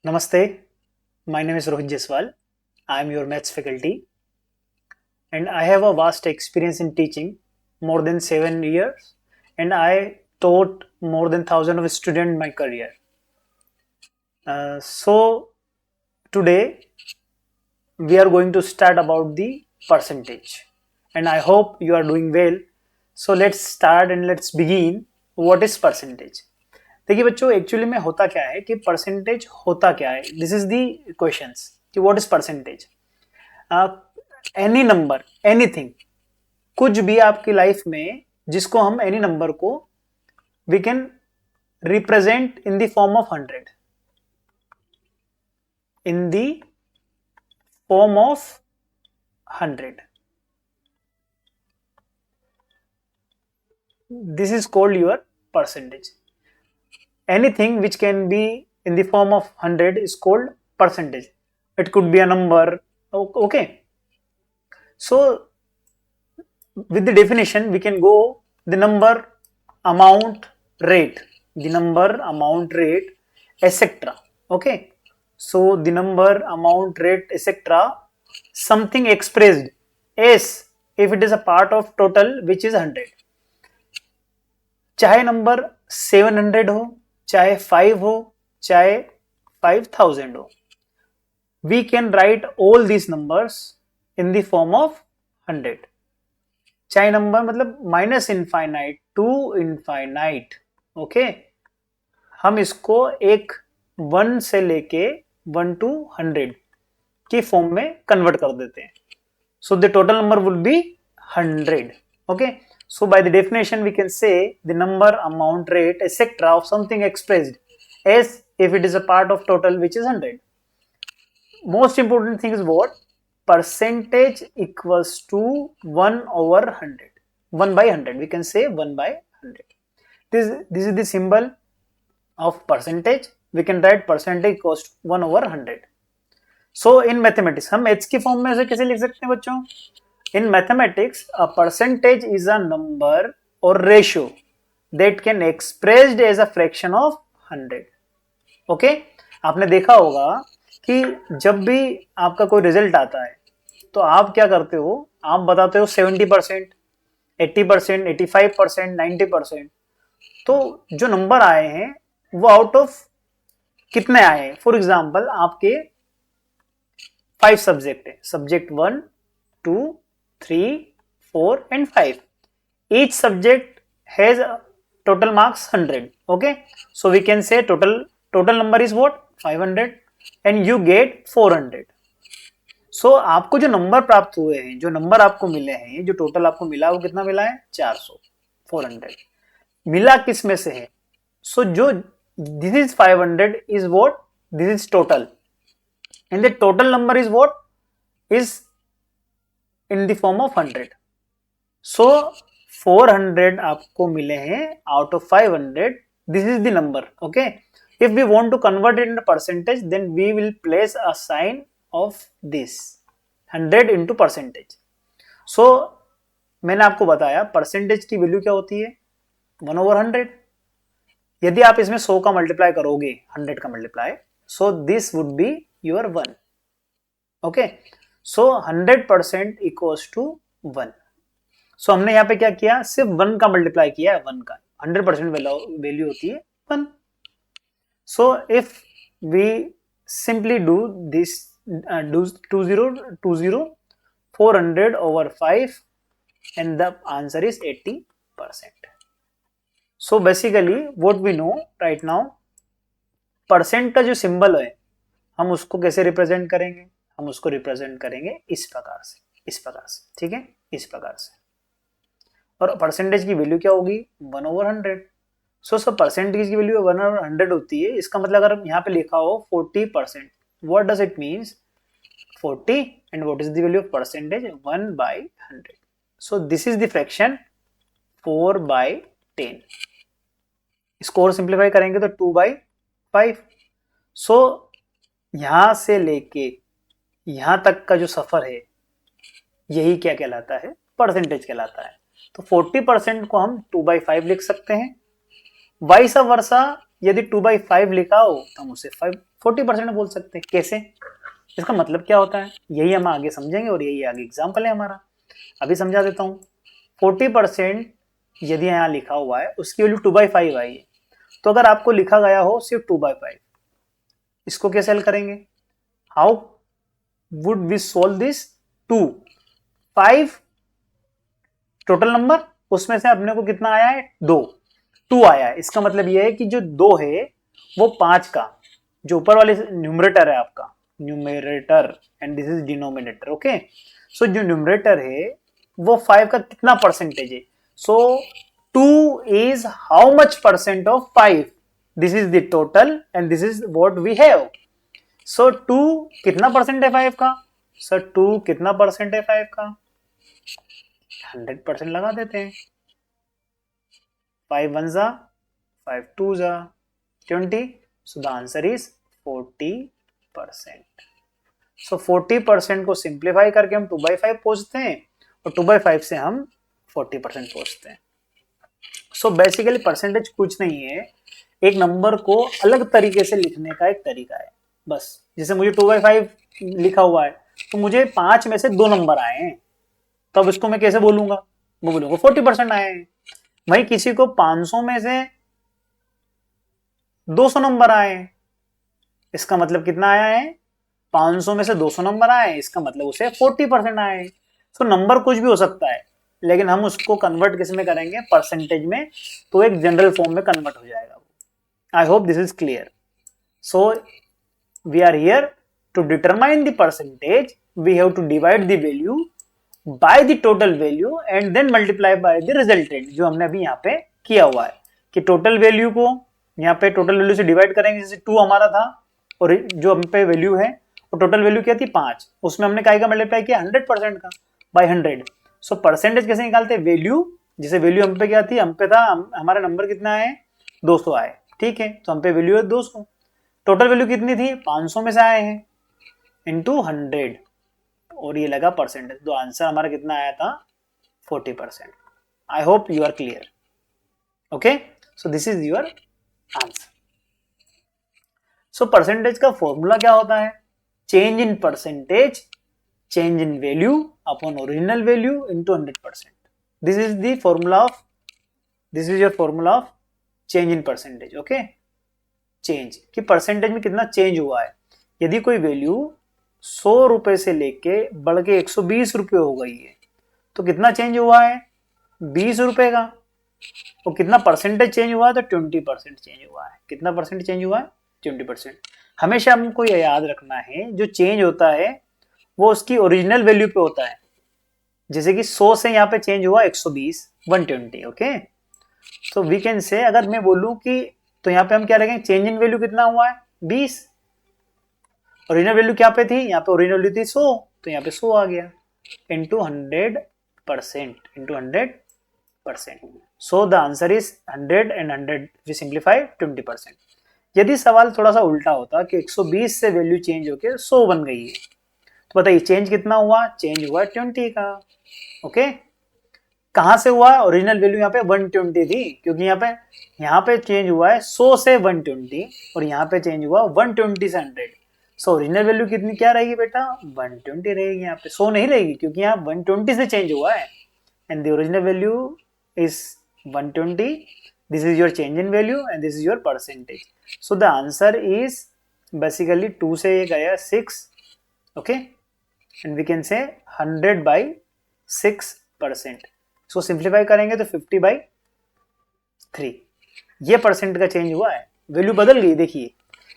Namaste, my name is Rohit Jaiswal. I am your maths faculty and I have a vast experience in teaching more than 7 years and I taught more than 1000 of students in my career. So today we are going to start about the percentage and I hope you are doing well. So let's start and let's begin. What is percentage? देखिए बच्चों actually में होता क्या है कि percentage होता क्या है. दिस इज दी क्वेश्चंस कि what is percentage. Any number anything कुछ भी आपकी लाइफ में जिसको हम एनी नंबर को we can represent in the form of 100 in the form of 100. This is called your percentage. Anything which can be in the form of 100 is called percentage. It could be a number. Okay, so with the definition we can go the number, amount, rate, the number, amount, rate, etc. Okay, so the number, amount, rate, etc. something expressed as if it is a part of total which is 100. चाहे number 700 हो, चाहे 5 हो, चाहे 5000 हो, we can write all these numbers in the form of 100. चाहे number मतलब minus infinite to infinite. Okay, हम इसको एक 1 से लेके 1 to 100 की फॉर्म में कन्वर्ट कर देते हैं. So the total number will be 100. Okay, so by the definition we can say the number, amount, rate, etc. of something expressed as if it is a part of total which is 100. Most important thing is what? Percentage equals to 1 over 100. 1 by 100. We can say 1 by 100. This is the symbol of percentage. We can write percentage equals to 1 over 100. So in mathematics हम h की form में से कैसे लिख सकते हैं बच्चों? In mathematics, a percentage is a number or ratio that can expressed as a fraction of 100. Okay? आपने देखा होगा कि जब भी आपका कोई रिजल्ट आता है तो आप क्या करते हो? आप बताते हो 70%, 80%, 85%, 90%. तो जो नंबर आए हैं वो आउट ऑफ कितने आए हैं? फॉर एग्जाम्पल आपके 5 सब्जेक्ट है, subject 1, 2, 3, 4 and 5. Each subject has total marks 100. Okay, so we can say total number is what? 500 and you get 400. So आपको जो नंबर प्राप्त हुए हैं, जो नंबर आपको मिले हैं, जो टोटल आपको मिला वो कितना मिला है? 400. 400 मिला किस में से है? So जो this is 500 is what? This is total and the total number is what? Is in the form of 100. So 400 आपको मिले हैं out of 500. This is the number. Okay, if we want to convert it into percentage then we will place a sign of this 100 into percentage. So मैंने आपको बताया percentage की value क्या होती है? 1 over 100. यदि आप इसमें 100 का मल्टीप्लाई करोगे 100 का multiply, so this would be your 1. Okay, so 100% equals to 1. So हमने यहाँ पे क्या किया? सिर्फ 1 का मल्टीप्लाई किया है. 1 का 100% वैल्यू होती है 1. So if we simply do this, do 20 400 over 5 and the answer is 80%. So basically what we know right now, percent का जो सिंबल है हम उसको कैसे रिप्रेजेंट करेंगे? हम उसको रिप्रेजेंट करेंगे इस प्रकार से, इस प्रकार से. ठीक है, इस प्रकार से. और परसेंटेज की वैल्यू क्या होगी? 1 over 100. सो सब परसेंटेज की वैल्यू 1 over 100 होती है. इसका मतलब अगर यहाँ पे लिखा हो 40%, what does it means? 40 and what is the value of percentage? 1 by 100. So this is the fraction 4 by 10. इसको और सिंप्लीफाई करेंगे तो 2 by 5. सो यहां से लेके यहां तक का जो सफर है यही क्या कहलाता है? परसेंटेज कहलाता है. तो 40% को हम 2 by 5 लिख सकते हैं. वाइस वर्सा यदि 2/5 लिखा हो तो हम उसे 40% बोल सकते हैं। कैसे? इसका मतलब क्या होता है यही हम आगे समझेंगे और यही आगे एग्जाम्पल है हमारा। अभी समझा देता हूँ। 40% यदि यहाँ लिखा हुआ है उसकी वैल्यू 2/5 आई है, तो अगर आपको लिखा गया हो सिर्फ 2/5, इसको कैसे हल करेंगे? How would we solve this? 5 total number, उसमें से अपने को कितना आया है? 2 आया है। इसका मतलब यह है कि जो 2 है वो 5 का, जो ऊपर वाले न्यूमरेटर है आपका, numerator and this is denominator. Okay, so जो न्यूमरेटर है वो 5 का कितना परसेंटेज है? So 2 is how much percent of 5? This is the total and this is what we have. So 2 कितना परसेंट है 5 का? सर 2 कितना परसेंट है 5 का? 100% लगा देते हैं। 5 1 जा, 5 2 जा, 20. So the answer is 40%. So 40% को सिंप्लीफाई करके हम 2/5 पहुंचते हैं और 2/5 से हम 40% पहुंचते हैं। So बेसिकली परसेंटेज कुछ नहीं है, एक नंबर को अलग तरीके से लिखने का एक तरीका है बस। जैसे मुझे 2/5 लिखा हुआ है तो मुझे 5 में से 2 नंबर आए हैं, तब इसको मैं कैसे बोलूंगा? मैं बोलूंगा 40% आए हैं। वही किसी को 500 में से 200 नंबर आए, इसका मतलब कितना आया है? 500 में से 200 नंबर आए, इसका मतलब उसे 40% आए। तो नंबर कुछ भी हो सकता है, लेकिन हम उसको कन्वर्ट किस में करेंगे? परसेंटेज में, तो एक जनरल फॉर्म में कन्वर्ट हो जाएगा। I hope this is clear. So we are here to determine the percentage, we have to divide the value by the total value and then multiply by the resultant, जो हमने अभी यहाँ पे किया हुआ है कि टोटल वैल्यू को यहाँ पे टोटल वैल्यू से डिवाइड करेंगे। जैसे 2 हमारा था और जो हम पे वैल्यू है और टोटल वैल्यू क्या थी? 5, उसमें हमने काय का मल्टीप्लाई किया? 100% का, बाय 100। सो परसेंटेज कैसे निकालते हैं? वैल्यू, जैसे वैल्यू हम पे क्या थी? हम पे था हमारा नंबर कितना आए? 200 आए, ठीक है, तो हम पे वैल्यू है 200। टोटल वैल्यू कितनी थी? 500 में से आए हैं इंटू 100 और ये लगा परसेंटेज, तो आंसर हमारा कितना आया था? 40%। I hope you are clear. Okay, so this is your answer. So percentage का फॉर्मूला क्या होता है? Change in percentage, change in value upon original value into 100%। This is the formula of, this is your formula of change in percentage. Okay, change कि percentage में कितना change हुआ है। यदि कोई वैल्यू 100 रुपए से लेके बढ़ के 120 रुपए हो गई है तो कितना चेंज हुआ है? 20 रुपए का। और कितना परसेंटेज चेंज हुआ है? तो 20% चेंज हुआ है। कितना परसेंट चेंज हुआ है? 20%। हमेशा हमको यह याद रखना है, जो चेंज होता है वो उसकी ओरिजिनल वैल्यू पे होता है। जैसे कि 100 से यहाँ पे चेंज हुआ 120, 120। ओके, तो वी कैन से, अगर मैं बोलूं कि, तो यहाँ पे हम क्या रखेंगे? चेंज इन वैल्यू कितना हुआ है? 20। ओरिजिनल वैल्यू क्या पे थी? यहाँ पे ओरिजिनल वैल्यू थी 100, तो यहाँ पे 100 आ गया into 100%, into 100%। So the answer is 100 and 100 we simplify 20%। यदि सवाल थोड़ा सा उल्टा होता कि 120 से वैल्यू चेंज होके 100 बन गई है, तो बताइए चेंज कितना हुआ? चेंज हुआ 20 का। ओके, कहां से हुआ? ओरिजिनल वैल्यू यहाँ पे 120 थी, क्योंकि यहाँ पे चेंज हुआ है 100 से 120 और यहाँ पे चेंज हुआ 120 से 100। सो ओरिजिनल वैल्यू कितनी क्या रहेगी बेटा? 120 रहेगी, यहाँ पे 100 नहीं रहेगी, क्योंकि यहाँ 120 से चेंज हुआ है and the original value is 120. This is your change in value and this is your percentage. So the answer is basically 2 से ये गया 6. Okay, and we can say 100 by 6%. So simplify करेंगे तो 50 by 3. ये percent का change हुआ है, value बदल गई। देखिए,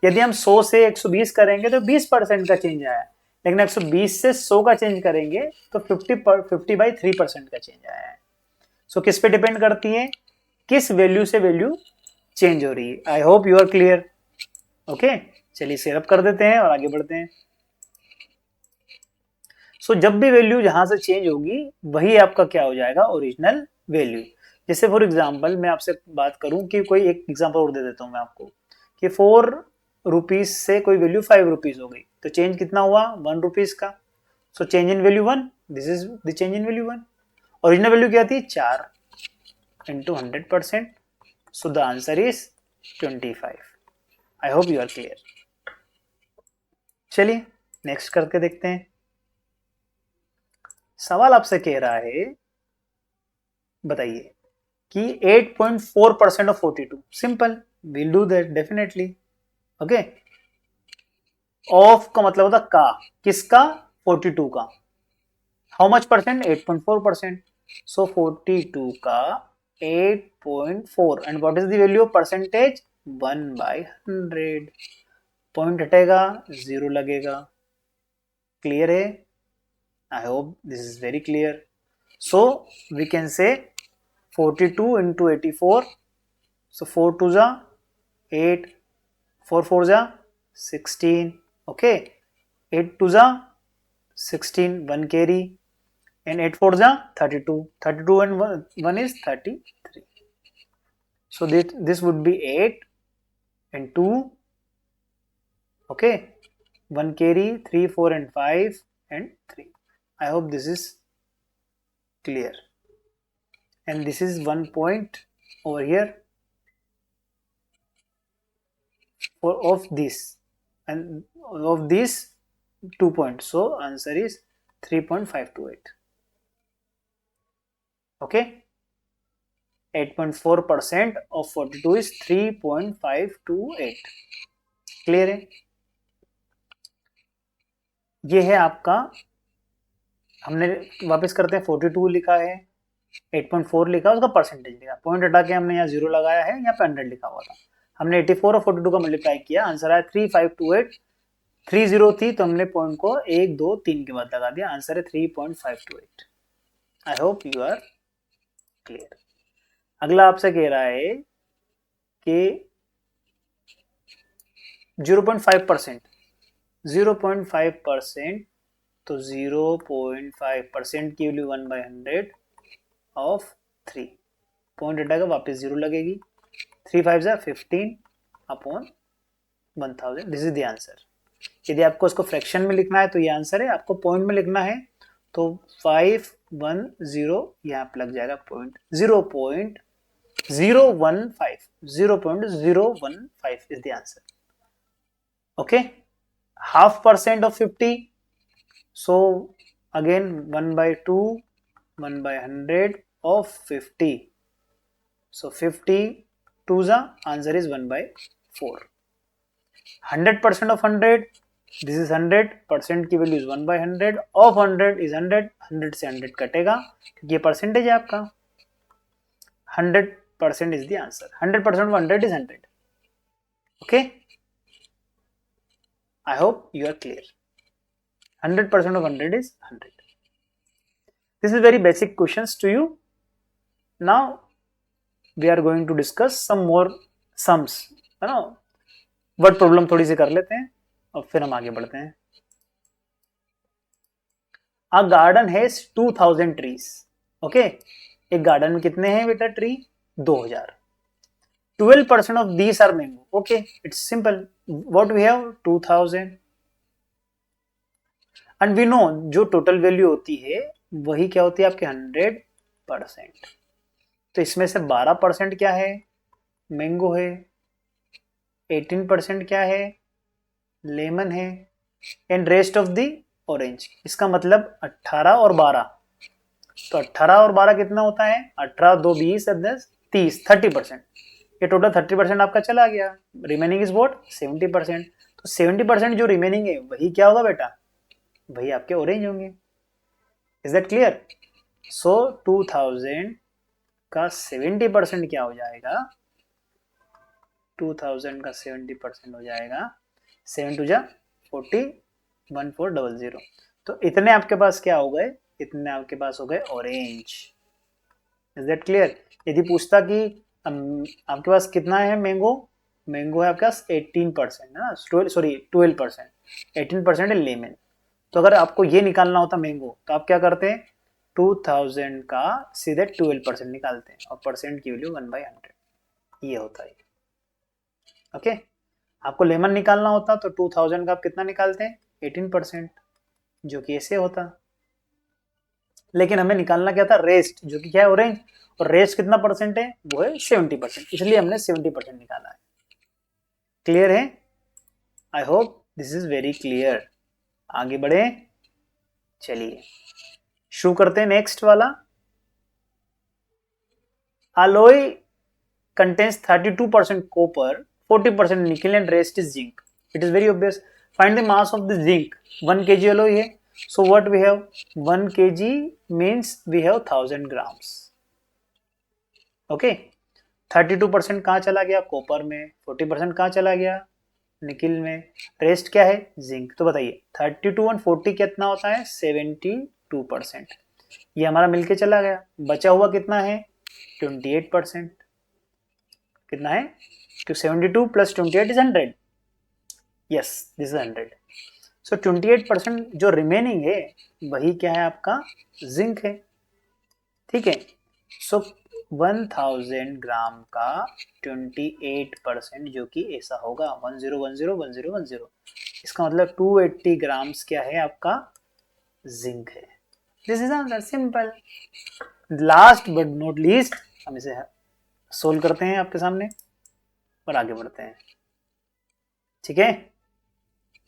यदि हम 100 से 120 करेंगे तो 20% का चेंज आया, लेकिन 120 से 100 का चेंज करेंगे तो 50 by 3% का चेंज आया है। सो किस पे डिपेंड करती है? किस वैल्यू से वैल्यू चेंज हो रही है। I hope you are clear. Okay, चलिए सेव अप कर देते हैं और आगे बढ़ते हैं। सो जब भी वैल्यू जहां से चेंज होगी वही आपका क्या हो जाएगा? Original value. जैसे फॉर एग्जांपल मैं आपसे बात करूं कि कोई एक एग्जांपल और दे देता हूं मैं आपको कि 4 रुपीज से कोई वैल्यू 5 रुपीज हो गई, तो चेंज कितना हुआ? 1 रुपीज का। So change in value 1, this is the change in value 1। Original value क्या थी? 4 into 100%. So the answer is 25। I hope you are clear. चलिए नेक्स्ट करके देखते हैं। सवाल आपसे कह रहा है, बताइए कि 8.4% of 42। Simple, will do that definitely. Okay, of का मतलब होता का, किसका? 42 का। How much percent? 8.4%। सो 42 का 8.4 and what is the value of percentage? 1/100। Point हटेगा, जीरो लगेगा। क्लियर है? I hope this is very clear. So we can say 42 into 84, so 4 2 जा 8, 4 4 जा 16, okay, 8 2 जा 16, 1 carry, and 8 4 जा 32, 32 and 1 is 33. So this would be 8 and 2, okay, 1 carry, 3 4 and 5 and 3. I hope this is clear. And this is 1 point over here for of this, and of this 2 points. So answer is 3.528. Okay, 8.4% of 42 is 3.528. Clear है? ये है आपका, हमने वापस करते हैं, 42 लिखा है, 8.4 लिखा, उसका परसेंटेज लिखा, पॉइंट हटा के हमने यहाँ 0 लगाया है, यहाँ पे 100 लिखा हुआ था। हमने 84 और 42 का मल्टीप्लाई किया, आंसर आया 3528। 30 थी तो हमने पॉइंट को 1 2 3 के बाद लगा दिया, आंसर है 3.528। I hope you are clear. अगला आपसे कह रहा है कि 0.5%, 0.5%, तो 0.5% की वैल्यू 1/100 ऑफ 3, पॉइंट हटाएगा वापस 0 लगेगी, 3 5 जा 15 upon 1000। This is the answer. यदि आपको इसको फ्रैक्शन में लिखना है तो ये आंसर है, आपको पॉइंट में लिखना है तो 510 यहाँ पे लग जाएगा point, 0.015, 0.015 is the answer. Okay, 0.5% of 50, so again 1/2, 1/100 of 50, so 50 2's answer is 1/4. 100% of 100, this is 100%, की वैल्यू is 1/100 of 100 is 100, 100 से 100 कटेगा क्योंकि ये परसेंटेज है आपका। 100% is the answer. 100% of 100 is 100. Okay, I hope you are clear. 100% of 100 is 100. This is very basic questions to you. Now we are going to discuss some more sums, है ना, word problem थोड़ी सी कर लेते हैं और फिर हम आगे बढ़ते हैं। A garden has 2000 trees. Okay, एक गार्डन में कितने हैं बेटा tree? 2000. 12% of these are mango. Okay, it's simple. What we have? 2000. And we know जो टोटल वैल्यू होती है वही क्या होती है आपके 100%। तो इसमें से 12% क्या है? मैंगो है, 18% क्या है? लेमन है, and rest of the orange. इसका मतलब 18 और 12, तो 18 और 12 कितना होता है? 18 2 20 10 30, 30%। ये टोटल 30% आपका चला गया, रिमेनिंग इज व्हाट? 70%। तो 70% जो रिमेनिंग है वही क्या होगा बेटा? वही आपके ऑरेंज होंगे। Is that clear? सो 2000 का 70% क्या हो जाएगा? 2000 का 70% हो जाएगा 7 2 जा 40, 1400। तो इतने आपके पास क्या हो गए? इतने आपके पास हो गए ऑरेंज। Is that clear? यदि पूछता कि आपके पास कितना है मैंगो, मैंगो है आपके पास 18% है ना, सॉरी 12%, 18% है लेमन। तो अगर आपको ये निकालना होता मैंगो तो आप क्या करते हैं? 2000 का सीधे 12% निकालते हैं और परसेंट की वैल्यू 1/100, ये होता है। ओके, आपको लेमन निकालना होता तो 2000 का आप कितना निकालते हैं? 18%, जो कि ऐसे होता। लेकिन हमें निकालना क्या था? रेस्ट, जो कि क्या है? ऑरेंज। और रेस्ट कितना परसेंट है? वो है 70%, इसलिए हमने 70% निकाला है। क्लियर है? I hope this is very clear. आगे बढ़े, चलिए शुरू करते हैं नेक्स्ट वाला। alloy contains 32% copper, 40% nickel and rest is zinc. It is very obvious. Find the mass of the zinc. 1 kg alloy है, so what we have? 1 kg means we have 1000 grams. Okay. 32% कहाँ चला गया? Copper में। 40% कहाँ चला गया? Nickel में। Rest क्या है? जिंक। तो बताइए 32 और 40 कितना होता है? 72%। ये हमारा मिलके चला गया। बचा हुआ कितना है? 28%। कितना है? 72 plus 28 is 100। Yes, this is 100। सो 28% जो रिमेनिंग है वही क्या है? आपका जिंक है। ठीक है। सो 1000 ग्राम का 28% जो कि ऐसा होगा 10101010। इसका मतलब 280 ग्राम्स क्या है? आपका जिंक है। This is answer, simple. Last but not least हम इसे सोल्व करते हैं आपके सामने और आगे बढ़ते हैं। ठीक है।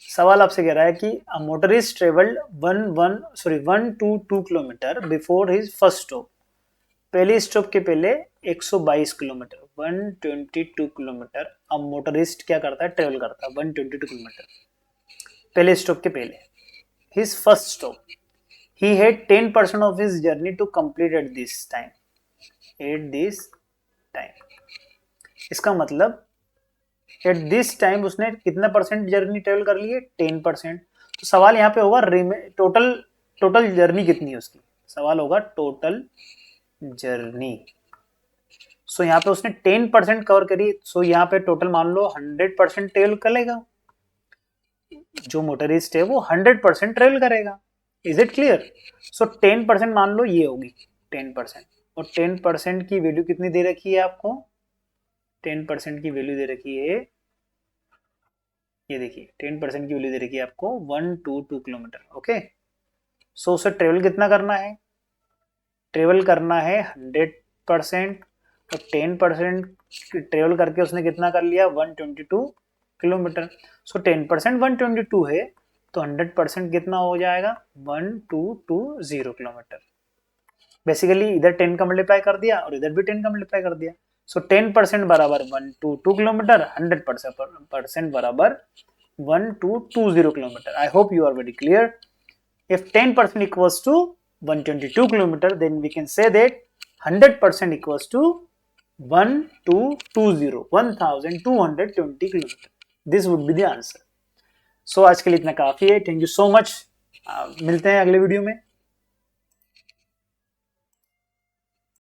सवाल आपसे कह रहा है कि a motorist travelled 122 kilometre before his first stop. पहले स्टॉप के पहले 122 किलोमीटर, 122 किलोमीटर अ मोटरिस्ट क्या करता है? ट्रेवल करता है 122 किलोमीटर पहले स्टॉप के पहले। His first stop, he had 10% of his journey to complete at this time. इसका मतलब एट दिस टाइम उसने कितना परसेंट जर्नी ट्रेवल कर ली है? 10%। तो सवाल यहाँ पे होगा टोटल जर्नी कितनी है उसकी। सवाल होगा टोटल जर्नी। सो यहाँ पे उसने 10% कवर करी, सो यहाँ पे टोटल मान लो 100% ट्रेवल करेगा। जो मोटरिस्ट है वो 100% ट्रेवल करेगा। Is it clear? सो 10% मान लो ये होगी 10%, और 10% की वैल्यू कितनी दे रखी है आपको? 10% की वैल्यू दे रखी है, ये देखिए 10% की वैल्यू दे रखी है आपको 122 किलोमीटर। ओके। सो उसे ट्रेवल कितना करना है? ट्रेवल करना है 100%, तो 10% ट्रेवल करके उसने कितना कर लिया? 122 किलोमीटर। सो 10% 122 है, तो 100% कितना हो जाएगा? 1220 किलोमीटर। बेसिकली इधर 10 का मल्टीप्लाई कर दिया और इधर भी 10 का मल्टीप्लाई कर दिया। सो 10% बराबर 122 किलोमीटर, 100% बराबर 1220 kilometre. I hope you are very clear. If 10% equals to 122 kilometer, then we can say that 100% equals to 1220 kilometer. This would be the answer. So आज के लिए इतना काफी है। Thank you so much. मिलते हैं अगले वीडियो में।